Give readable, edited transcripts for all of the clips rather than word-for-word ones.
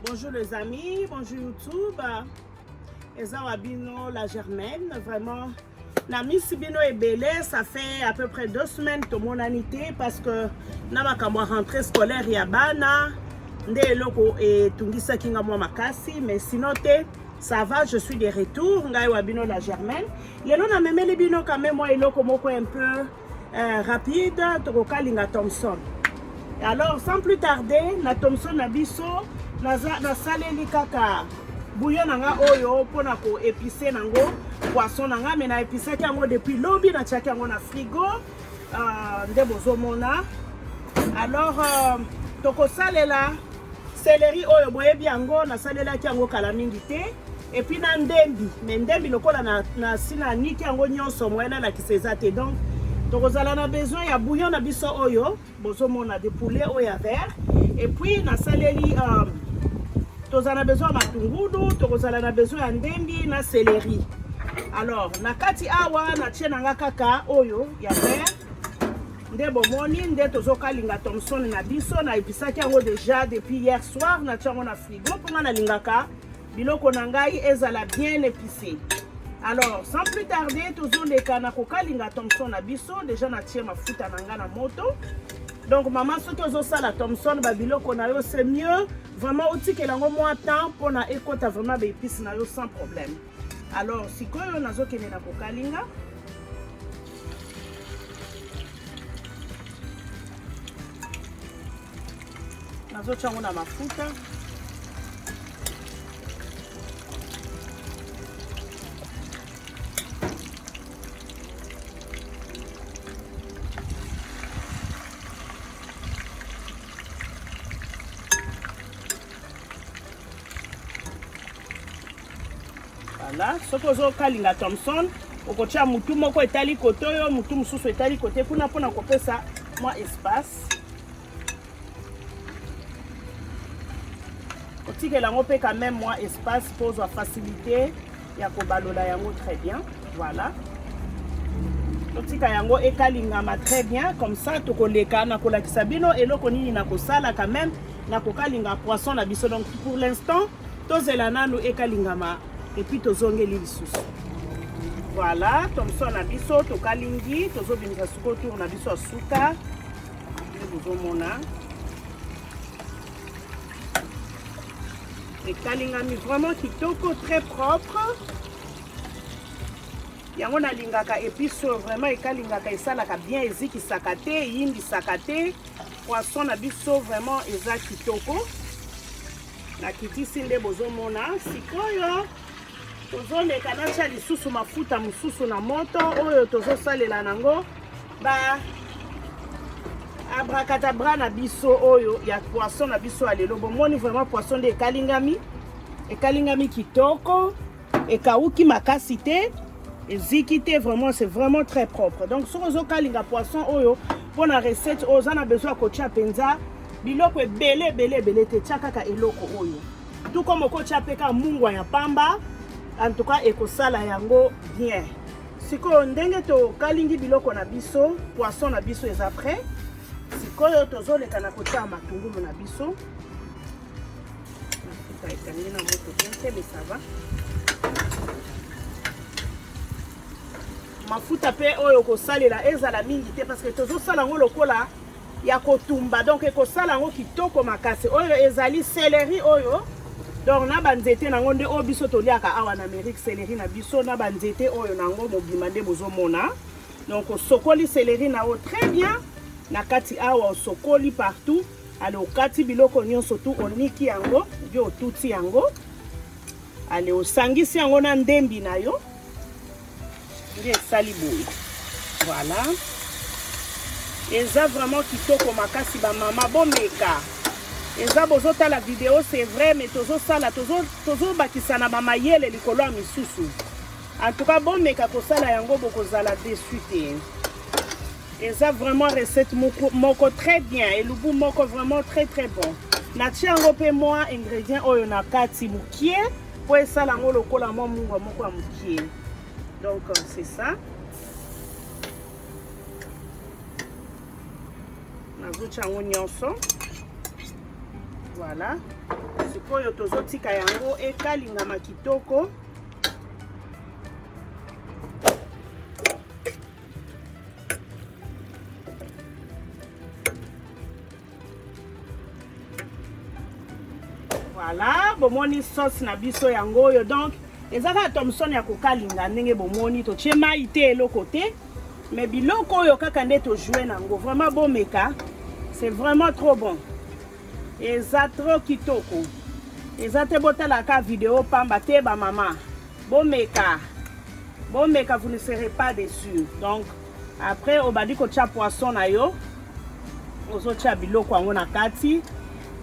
Bonjour les amis, bonjour YouTube. Eza Wabino, la Germaine, vraiment. Nami Sibino est belé, ça fait à peu près 2 semaines de mon anité parce que nama kamwa rentrée scolaire yabana, nde loko et tungisa kinga mwa makasi, mais sinon ça va, je suis de retour. Ngai Wabino, la Germaine. Lelo na memeli bino quand même moi eloko moko un peu rapide, tokoka linga Thompson. Alors sans plus tarder, na Thompson na biso na saleli kaka bouillon nanga oyo pona ko épicé nango poisson nanga mais na épicé yango depuis lobby na tiaki yango na frigo nde bozomona. Alors toko salela céleri oyo boyebi yango na salela ki yango kala mingi te et puis na ndembi mais ndembi lokola na sina niki yango nyonso moyena la kiseza te donc tokozala na besoin ya bouillon na biso oyo bozomona de poulet oyo ya vert et puis na saleli tozala besoin ya matungulu, tokozala na besoin ya ndembi na céleri. Alors na kati awa na tie nanga kaka oyo ya vert nde bomoni nde tozokalinga Thompson na biso na episaki yango déjà depuis hier soir na tie yango na frigo mpo nga nalingaka biloko na ngai ezala bien épicé. Alors sans plus tarder tozoleka na kokalinga Thompson na biso déjà na tie mafuta na nga na moto. Donc maman soki ozosala Thompson babiloko na yo c'est mieux vraiment otikelango mwa temps mpona ekota vraiment baépice na yo sans problème. Alors sikoyo nazokende na kokalinga nazotia yango na mafuta. Voilà, soko zo kalinga Thompson okotia mutu moko etali kote oyo mutu mususu etali kote kuna pona kopesa moi espace. Otikela ngo pe quand même moi espace pour la facilité ya kobalola yango très bien. Voilà. Otika yango ekalingama très bien comme ça tokoleka na kolakisa bino eloko nini na kosala quand même na kokalinga poisson na biso. Donc pour l'instant tozela nanu ekalingama et puis tozongeli lisusu. Voilà, Thompson na biso tokalingi tozobimisa suko tour na biso asuka tozomona ekalingami vraiment kitoko, très propre. Yango na lingaka épice vraiment ekalingaka esalaka bien ezikisaka te yimbisaka te. Poisson na biso vraiment eza kitoko na kitisi nde bozomona. Sikoyo tozoleka na tia lisusu mafuta mususu na moto oyo tozosalela nango ba abracadabra na biso oyo ya poisson na biso alelo. Bomoni vraiment poisson nde ekalingami kitoko ekauki makasi te eziki te, vraiment c'est vraiment très propre. Donc soki ozokalinga poisson oyo mpona recette oza na besoin ya kotia mpenza biloko ebele te tia kaka eloko oyo tout comme okotia mpe kaka mungwa ya pamba. En tout cas ekosala yango bien. Sikoyo ndenge tokalingi biloko na biso poisson na biso eza prêt. Sikoyo tozoleka na kotia matungulu na biso. Mafuta ekangi na moto bien mais ça va. Mafuta pe oyo kosalela ezala mingi te parce que tozosala yango lokola ya kotumba donc ekosala yango kitoko makasi. Oyo ezali céleri oyo. Donc na banzete nango nde oyo biso toliaka awa na Amérique céleri na biso na banzete oyo nango mobima nde bozomona. Donc osokoli céleri na o très bien na kati awa osokoli partout. Ale okati biloko nyonso tu oniki yango nde otuti yango. Ale osangisi yango na ndembi na yo nde esali boye. Voilà. Eza vraiment kitoko makasi ba mama bomeka. Eza bozota la vidéo c'est vrai mais tozosala tozobakisa na bamayele likolo ya misusu. En tout cas bomeka kosala yango bokozala déçu te. Eza vraiment recette moko très bien elubu moko vraiment très bon. Natia yango pe moi ingrédient oyo na kati mukie po esala yango lokola mwa mungwa moko ya mukie. Donc c'est ça. Nazotia yango nyonso. Voilà. Sikoyo tozotika yango ekalingama kitoko. Voilà, bomoni sauce na biso yango yo. Donc ezaka Thomson ya kokalinga ndenge bomoni to chema ite le côté. Mais biloko yo kaka nde to jouer nango. Vraiment bon meka. C'est vraiment trop bon. Eza trop kitoko. Eza te botala ka vidéo pamba te ba maman. Bon meka. Bon meka, vous ne serez pas déçus. Donc après obadi ko tia poisson na yo. Ozo tia biloko yango na kati.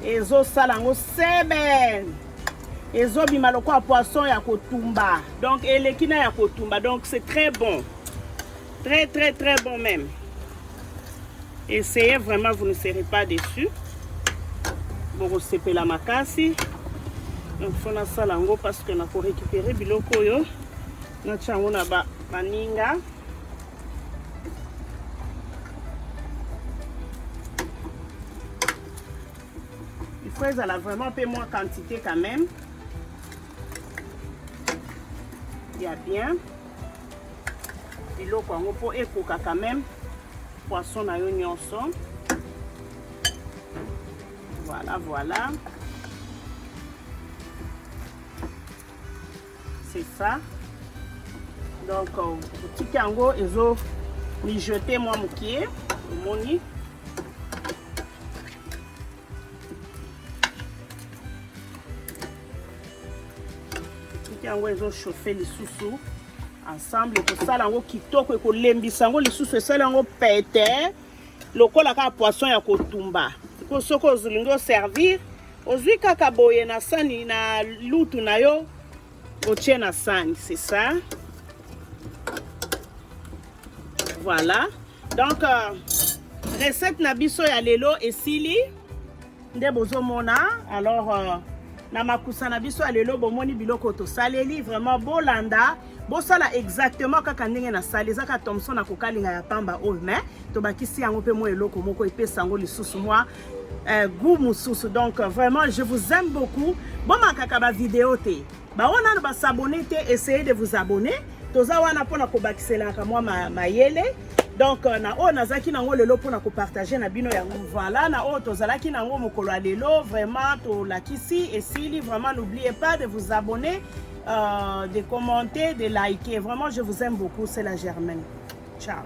Ezo salango seben. Ezo bimaloko a poisson ya kotumba. Donc elekina ya kotumba. Donc c'est très bon. Très très très bon même. Essayez vraiment, vous ne serez pas déçus. Bon, c'est la makasi. Donc faut na salango parce que na ko récupérer biloko yo. Na chango na ba maninga. Il faut elle a vraiment un peu moins quantité quand même. Il y a bien. Biloko yango po ekoka quand même. Poisson na yo nyonso. Voilà, voilà. C'est ça. Donc, petit kango, ils ont mijoté moi moukié. Moni. Petit kango, ils ont chauffé les sous-sous. Ensemble, pour ça, lango kitoko ko lembisango les sous ça lango pété. Lokola ka poisson ya kotumba. Ko soko zulingo servir. Ozui kaka boye na sani na lutu na yo. Otie na sani, c'est ça. Voilà. Donc recette na biso ya lelo esili. Nde bozo mona. Alors na makusa na biso ya lelo bomoni biloko to saleli vraiment bolanda. Bosala exactement kaka ndenge na sali zaka Thomson na kokalinga ya pamba o mais to bakisi yango pe mo eloko moko epesa ngo lisusu moi goût mususu. Donc vraiment je vous aime beaucoup. Bon makaka ba vidéo te ba wana ba s'abonner te, essayez de vous abonner toza wana pona ko bakisela ka moi mayele. Donc na o nazaki nango lelo pona ko partager na bino yango. Voilà na o tozalaki nango mokolo lelo vraiment to lakisi esili. Vraiment n'oubliez pas de vous abonner, de commenter, de liker. Vraiment, je vous aime beaucoup. C'est la Germaine. Ciao.